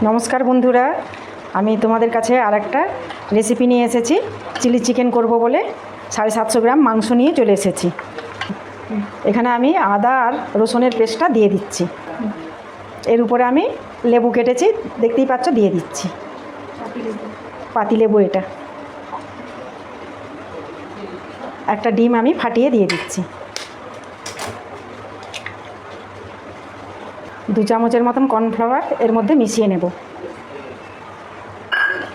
নমস্কার বন্ধুরা, আমি তোমাদের কাছে আরেকটা রেসিপি নিয়ে এসেছি। চিলি চিকেন করব বলে 750 গ্রাম মাংস নিয়ে চলে এসেছি। এখানে আমি আদা আর রসুনের পেস্টটা দিয়ে দিচ্ছি। এর উপরে আমি লেবু কেটেছি, দেখতেই পাচ্ছ, দিয়ে দিচ্ছি। পাতিলেবু এটা। একটা ডিম আমি ফাটিয়ে দিয়ে দিচ্ছি। 2 চামচের মতন কর্নফ্লাওয়ার এর মধ্যে মিশিয়ে নেব।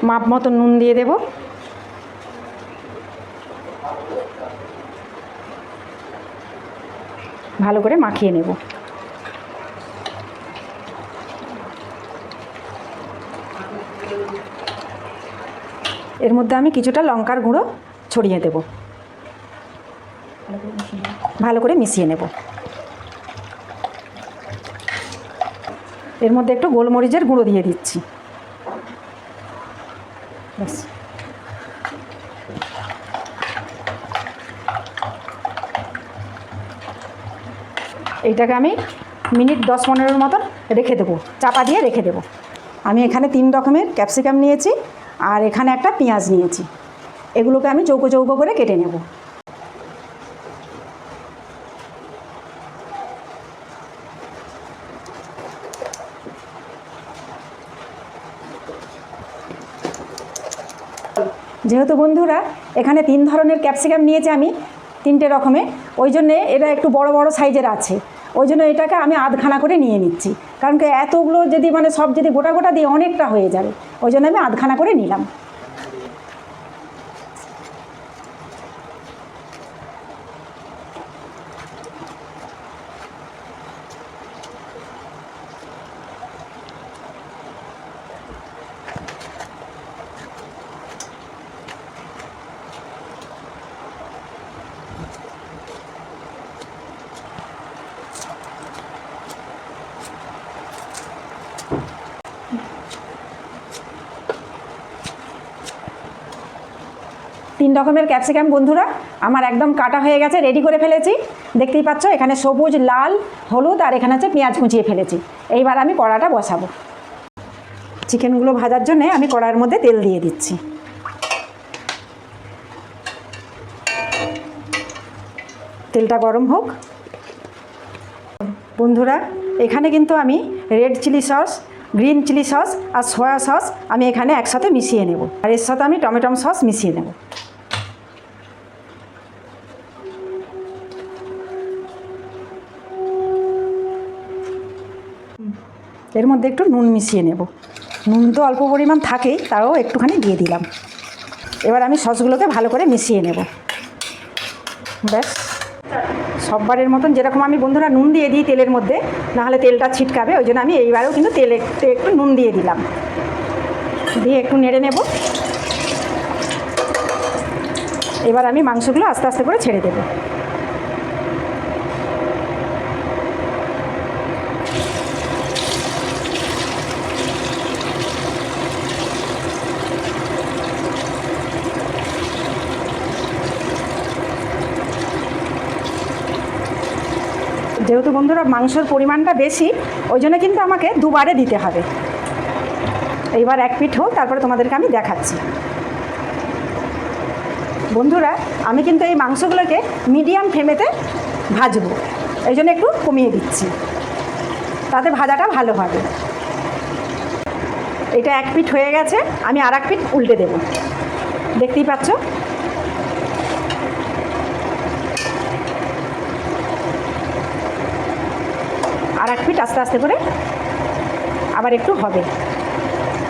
মাপ মতো নুন দিয়ে দেব। ভালো করে মাখিয়ে নেব। এর মধ্যে আমি কিছুটা লঙ্কার গুঁড়ো ছড়িয়ে দেব। ভালো করে মিশিয়ে নেব। এর মধ্যে একটু গোলমরিচের গুঁড়ো দিয়ে দিচ্ছি। ব্যাস। এইটাকে আমি মিনিট 10-15 মতন রেখে দেবো, চাপা দিয়ে রেখে দেবো। আমি এখানে 3 রকমের ক্যাপসিকাম নিয়েছি আর এখানে একটা পেঁয়াজ নিয়েছি। এগুলোকে আমি চৌকো চৌকো করে কেটে নেব। যেহেতু বন্ধুরা এখানে 3 ধরনের ক্যাপসিকাম নিয়েছি আমি, 3টে রকমের, ওই জন্যে এটা একটু বড় বড় সাইজের আছে। ওই জন্য এটাকে আমি আধখানা করে নিয়ে নিচ্ছি, কারণ কি এতগুলো যদি সব যদি গোটা গোটা দিয়ে অনেকটা হয়ে যাবে। ওই জন্য আমি আধখানা করে নিলাম। তিন রকমের ক্যাপসিকাম বন্ধুরা আমার একদম কাটা হয়ে গেছে, রেডি করে ফেলেছি। দেখতেই পাচ্ছ এখানে সবুজ, লাল, হলুদ আর এখানে হচ্ছে পেঁয়াজ কুচিয়ে ফেলেছি। এইবার আমি কড়াটা বসাবো। চিকেনগুলো ভাজার জন্যে আমি কড়াইয়ের মধ্যে তেল দিয়ে দিচ্ছি। তেলটা গরম হোক। বন্ধুরা এখানে কিন্তু আমি red chilli sauce, green chilli sauce আর সয়া সস আমি এখানে একসাথে মিশিয়ে নেব। আর এর সাথে আমি টমেটো সস মিশিয়ে নেব। এর মধ্যে একটু নুন মিশিয়ে নেব। নুন তো অল্প পরিমাণ থাকেই, তাও একটুখানি দিয়ে দিলাম। এবার আমি সসগুলোকে ভালো করে মিশিয়ে নেব। ব্যাস, সববারের মতন যেরকম আমি বন্ধুরা নুন দিয়ে দিই তেলের মধ্যে, নাহলে তেলটা ছিটকাবে, ওই জন্য আমি এইবারেও কিন্তু তেলে একটু নুন দিয়ে দিলাম। দিয়ে একটু নেড়ে নেব। এবার আমি মাংসগুলো আস্তে আস্তে করে ছেড়ে দেব। যেহেতু বন্ধুরা মাংসর পরিমাণটা বেশি, ওই জন্য কিন্তু আমাকে দুবারে দিতে হবে। এইবার এক পিঠ হোক, তারপরে তোমাদেরকে আমি দেখাচ্ছি। বন্ধুরা আমি কিন্তু এই মাংসগুলোকে মিডিয়াম ফ্লেমেতে ভাজবো, এই জন্য একটু কমিয়ে দিচ্ছি, তাতে ভাজাটা ভালো হবে। এটা এক পিঠ হয়ে গেছে, আমি আর এক পিঠ উল্টে দেব। দেখতেই পাচ্ছ। আর এক পিঠ আস্তে আস্তে করে আবার একটু হবে।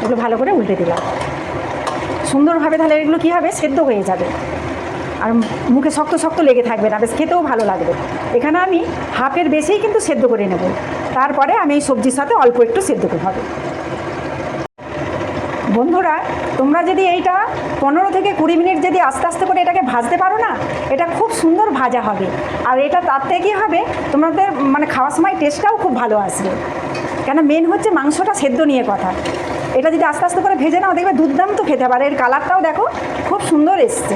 এগুলো ভালো করে উল্টে দিলাম সুন্দরভাবে, তাহলে এগুলো কী হবে, সেদ্ধ হয়ে যাবে আর মুখে শক্ত শক্ত লেগে থাকবে না, বেশ খেতেও ভালো লাগবে। এখানে আমি হাফের বেশিই কিন্তু সেদ্ধ করে নেব। তারপরে আমি এই সবজির সাথে অল্প একটু সেদ্ধ করে হবে। বন্ধুরা তোমরা যদি এইটা 15 থেকে 20 মিনিট যদি আস্তে আস্তে করে এটাকে ভাজতে পারো না, এটা খুব সুন্দর ভাজা হবে। আর এটা তাতে কী হবে, তোমাদের খাওয়ার সময় টেস্টটাও খুব ভালো আসবে। কেন, মেন হচ্ছে মাংসটা সেদ্ধ নিয়ে কথা। এটা যদি আস্তে আস্তে করে ভেজে নাও, দেখবে দুর্দান্ত খেতে হবে। আর এর কালারটাও দেখো খুব সুন্দর এসছে।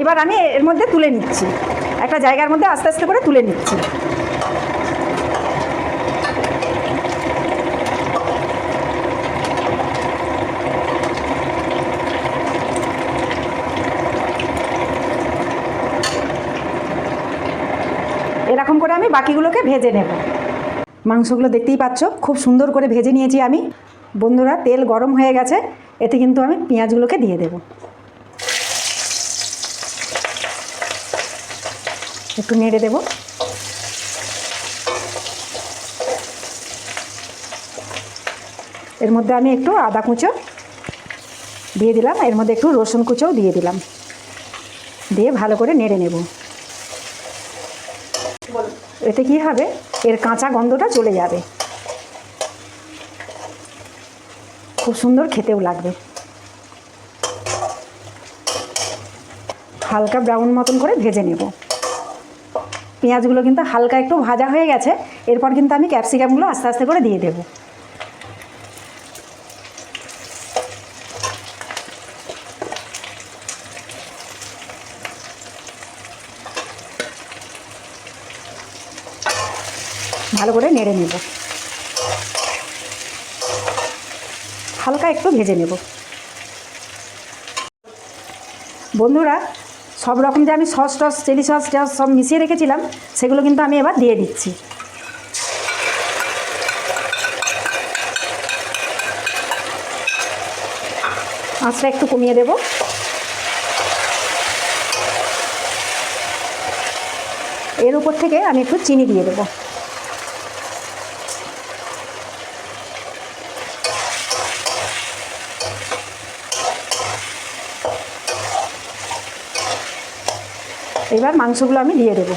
এবার আমি এর মধ্যে তুলে নিচ্ছি, একটা জায়গার মধ্যে আস্তে আস্তে করে তুলে নিচ্ছি। বাকিগুলোকে ভেজে নেব। মাংসগুলো দেখতেই পাচ্ছ খুব সুন্দর করে ভেজে নিয়েছি আমি। বন্ধুরা, তেল গরম হয়ে গেছে, এতে কিন্তু আমি পেঁয়াজগুলোকে দিয়ে দেব। একটু নেড়ে দেব। এর মধ্যে আমি একটু আদা কুচো দিয়ে দিলাম, এর মধ্যে একটু রসুন কুচোও দিয়ে দিলাম, দিয়ে ভালো করে নেড়ে নেব। এতে কি হবে, এর কাঁচা গন্ধটা চলে যাবে, খুব সুন্দর খেতেও লাগবে। হালকা ব্রাউন মতন করে ভেজে নেব। পেঁয়াজগুলো কিন্তু হালকা একটু ভাজা হয়ে গেছে, এরপর কিন্তু আমি ক্যাপসিকামগুলো আস্তে আস্তে করে দিয়ে দেব। ভালো করে নেড়ে নেব, হালকা একটু ভেজে নেব। বন্ধুরা, সব রকম যে আমি সস টস চিলি সস টস সব মিশিয়ে রেখেছিলাম, সেগুলো কিন্তু আমি এবার দিয়ে দিচ্ছি। আঁচটা একটু কমিয়ে দেব। এর উপর থেকে আমি একটু চিনি দিয়ে দেব। এবার মাংসগুলো আমি দিয়ে দেব।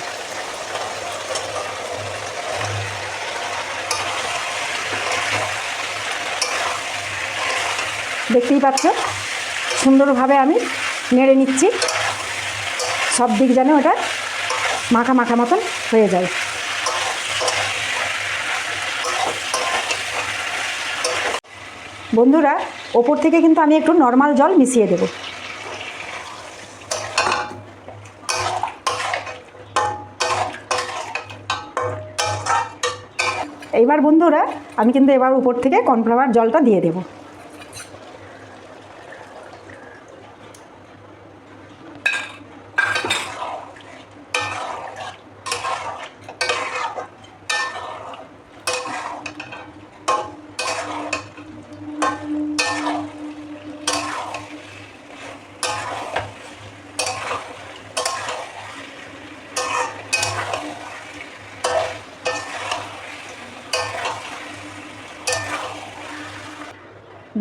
দেখতেই পাচ্ছ সুন্দরভাবে আমি নেড়ে নিচ্ছি, সব দিক যেন ওটা মাখা মাখা মতন হয়ে যায়। বন্ধুরা, ওপর থেকে কিন্তু আমি একটু নর্মাল জল মিশিয়ে দেব। এইবার বন্ধুরা, আমি কিন্তু এবার উপর থেকে কর্নফ্লাওয়ার জলটা দিয়ে দেব।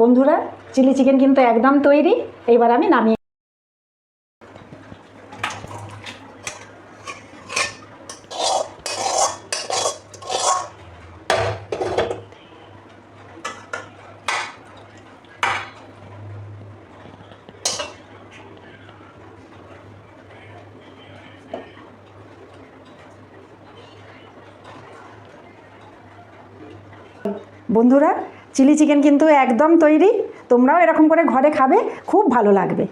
বন্ধুরা, চিলি চিকেন কিন্তু একদম তৈরি। এইবার আমি নামিয়ে বন্ধুরা, চিলি চিকেন কিন্তু একদম তৈরি। তোমরাও এরকম করে ঘরে খাবে, খুব ভালো লাগবে।